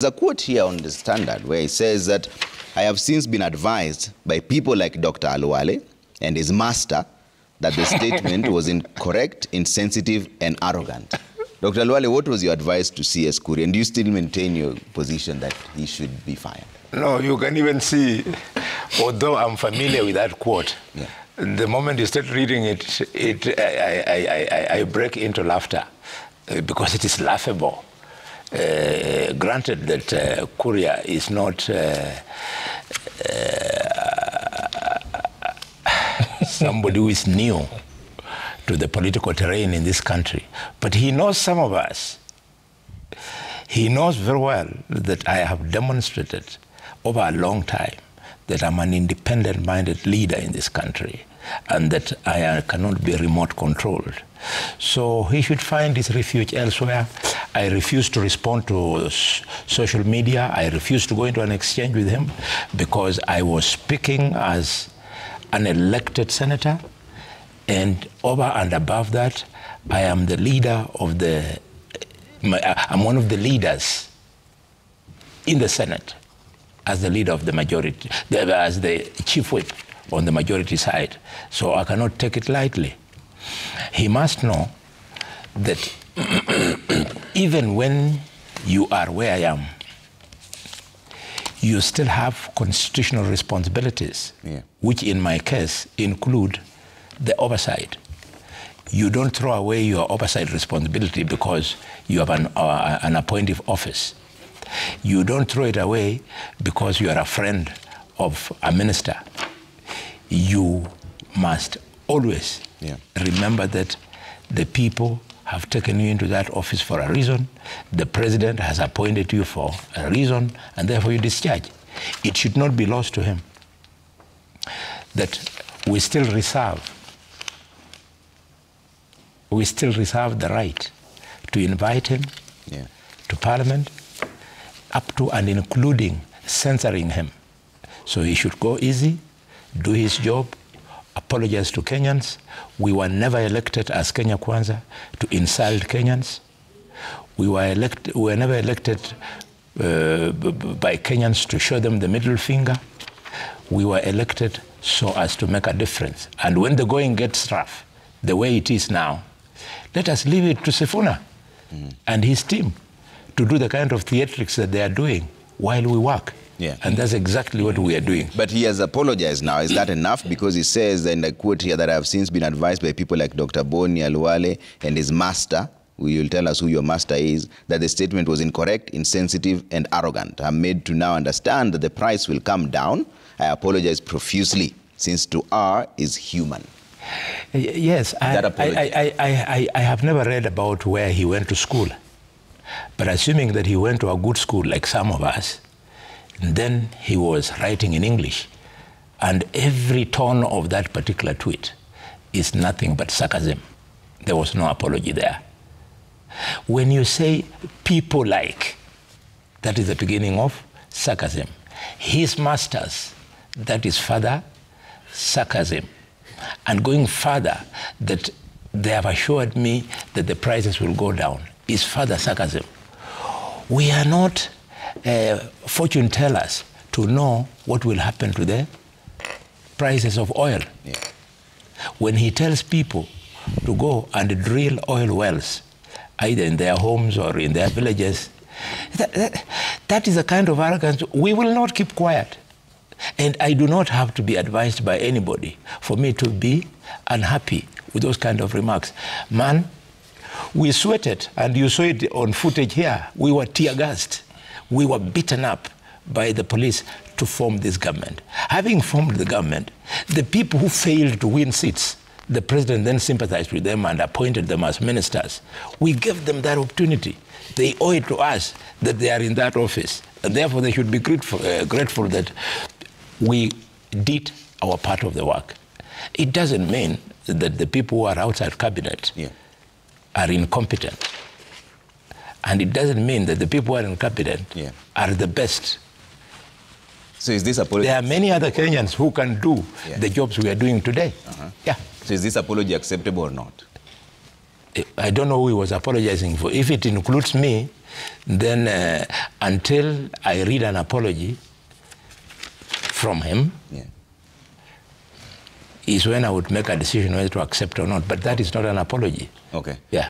There's a quote here on the Standard where he says that, "I have since been advised by people like Dr. Khalwale and his master that the statement was incorrect, insensitive, and arrogant." Dr. Khalwale, what was your advice to CS Kuria? And do you still maintain your position that he should be fired? No, you can even see, although I'm familiar with that quote, the moment you start reading it, I break into laughter because it is laughable. Granted that Kuria is not somebody who is new to the political terrain in this country, but he knows some of us. He knows very well that I have demonstrated over a long time that I'm an independent-minded leader in this country and that I cannot be remote controlled. So he should find his refuge elsewhere. I refuse to respond to social media. I refuse to go into an exchange with him because I was speaking as an elected senator, and over and above that, I am the leader of I'm one of the leaders in the Senate as the leader of the majority, as the chief whip on the majority side. So I cannot take it lightly. He must know that even when you are where I am, you still have constitutional responsibilities, which in my case include the oversight. You don't throw away your oversight responsibility because you have an appointive office. You don't throw it away because you are a friend of a minister. You must always remember that the people have taken you into that office for a reason. The president has appointed you for a reason, and therefore you discharge. It should not be lost to him that we still reserve the right to invite him to Parliament, up to and including censoring him. So he should go easy, do his job, apologize to Kenyans. We were never elected as Kenya Kwanza to insult Kenyans. We were never elected by Kenyans to show them the middle finger. We were elected so as to make a difference. And when the going gets rough, the way it is now, let us leave it to Sifuna and his team to do the kind of theatrics that they are doing while we work. And that's exactly what we are doing. But he has apologized now. Is that enough? Because he says, and I quote here, that I have since been advised by people like Dr. Boni Khalwale and his master, who will tell us who your master is, that the statement was incorrect, insensitive, and arrogant. I'm made to now understand that the price will come down. I apologize profusely, since to err is human. Yes, I have never read about where he went to school. But assuming that he went to a good school like some of us, then he was writing in English. And every tone of that particular tweet is nothing but sarcasm. There was no apology there. When you say people like, that is the beginning of sarcasm. His masters, that is further sarcasm. And going further, that they have assured me that the prices will go down, is further sarcasm. We are not fortune tellers to know what will happen to the prices of oil. When he tells people to go and drill oil wells, either in their homes or in their villages, that is a kind of arrogance. We will not keep quiet. And I do not have to be advised by anybody for me to be unhappy with those kind of remarks. Man, we sweated, and you saw it on footage here. We were tear-gassed. We were beaten up by the police to form this government. Having formed the government, the people who failed to win seats, the president then sympathized with them and appointed them as ministers. We gave them that opportunity. They owe it to us that they are in that office. And therefore, they should be grateful that we did our part of the work. It doesn't mean that the people who are outside cabinet are incompetent. And it doesn't mean that the people who are incompetent are the best. So is this apology? There are many other Kenyans who can do the jobs we are doing today. So is this apology acceptable or not? I don't know who he was apologizing for. If it includes me, then until I read an apology from him, is when I would make a decision whether to accept or not. But that is not an apology. Okay. Yeah.